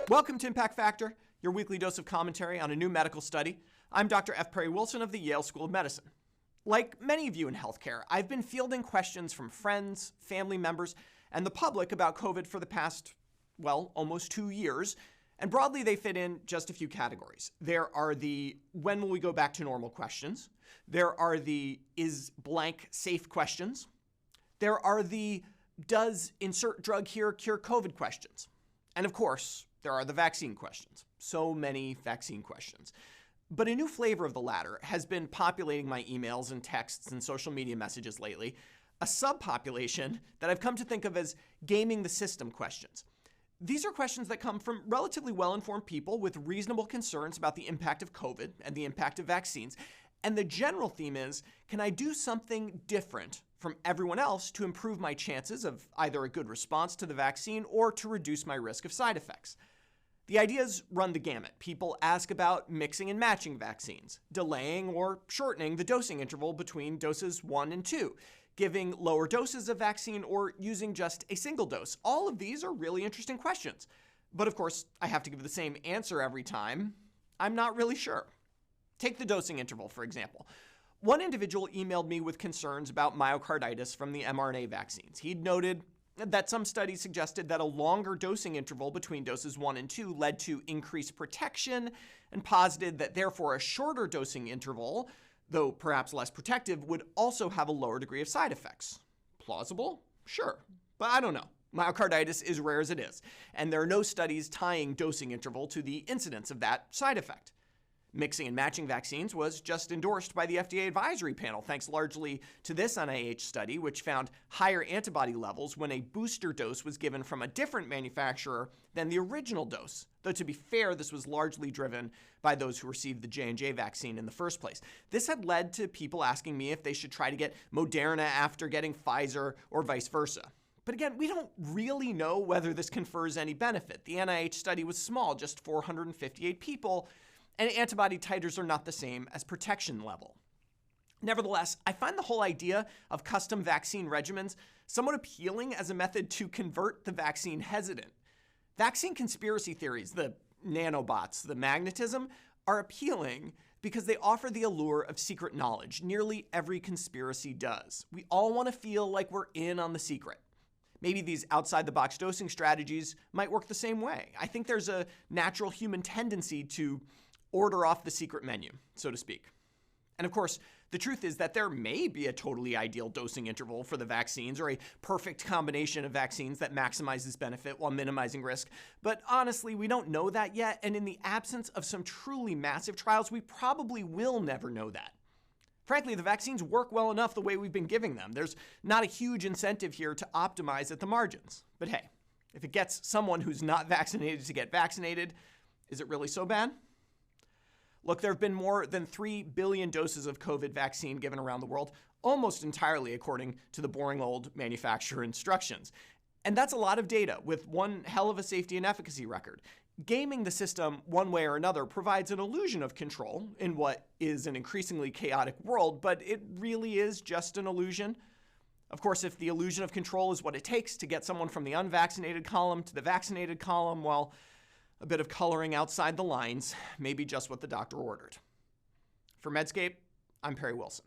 Welcome to Impact Factor, your weekly dose of commentary on a new medical study. I'm Dr. F. Perry Wilson of the Yale School of Medicine. Like many of you in healthcare, I've been fielding questions from friends, family members, and the public about COVID for the past, almost 2 years. And broadly, they fit in just a few categories. There are the when will we go back to normal questions. There are the is blank safe questions. There are the does insert drug here cure COVID questions. And of course, there are the vaccine questions. So many vaccine questions. But a new flavor of the latter has been populating my emails and texts and social media messages lately, a subpopulation that I've come to think of as gaming the system questions. These are questions that come from relatively well-informed people with reasonable concerns about the impact of COVID and the impact of vaccines. And the general theme is, can I do something different from everyone else to improve my chances of either a good response to the vaccine or to reduce my risk of side effects? The ideas run the gamut. People ask about mixing and matching vaccines, delaying or shortening the dosing interval between doses 1 and 2, giving lower doses of vaccine, or using just a single dose. All of these are really interesting questions. But of course, I have to give the same answer every time. I'm not really sure. Take the dosing interval, for example. One individual emailed me with concerns about myocarditis from the mRNA vaccines. He'd noted that some studies suggested that a longer dosing interval between doses 1 and 2 led to increased protection, and posited that therefore a shorter dosing interval, though perhaps less protective, would also have a lower degree of side effects. Plausible? Sure. But I don't know. Myocarditis is rare as it is, and there are no studies tying dosing interval to the incidence of that side effect. Mixing and matching vaccines was just endorsed by the FDA advisory panel, thanks largely to this NIH study, which found higher antibody levels when a booster dose was given from a different manufacturer than the original dose. Though to be fair, this was largely driven by those who received the J&J vaccine in the first place. This had led to people asking me if they should try to get Moderna after getting Pfizer or vice versa. But again, we don't really know whether this confers any benefit. The NIH study was small, just 458 people, and antibody titers are not the same as protection level. Nevertheless, I find the whole idea of custom vaccine regimens somewhat appealing as a method to convert the vaccine hesitant. Vaccine conspiracy theories, the nanobots, the magnetism, are appealing because they offer the allure of secret knowledge. Nearly every conspiracy does. We all want to feel like we're in on the secret. Maybe these outside-the-box dosing strategies might work the same way. I think there's a natural human tendency to order off the secret menu, so to speak. And of course, the truth is that there may be a totally ideal dosing interval for the vaccines, or a perfect combination of vaccines that maximizes benefit while minimizing risk. But honestly, we don't know that yet, and in the absence of some truly massive trials, we probably will never know that. Frankly, the vaccines work well enough the way we've been giving them. There's not a huge incentive here to optimize at the margins. But hey, if it gets someone who's not vaccinated to get vaccinated, is it really so bad? Look, there have been more than 3 billion doses of COVID vaccine given around the world, almost entirely according to the boring old manufacturer instructions. And that's a lot of data with one hell of a safety and efficacy record. Gaming the system one way or another provides an illusion of control in what is an increasingly chaotic world, but it really is just an illusion. Of course, if the illusion of control is what it takes to get someone from the unvaccinated column to the vaccinated column, well, a bit of coloring outside the lines may be just what the doctor ordered. For Medscape, I'm Perry Wilson.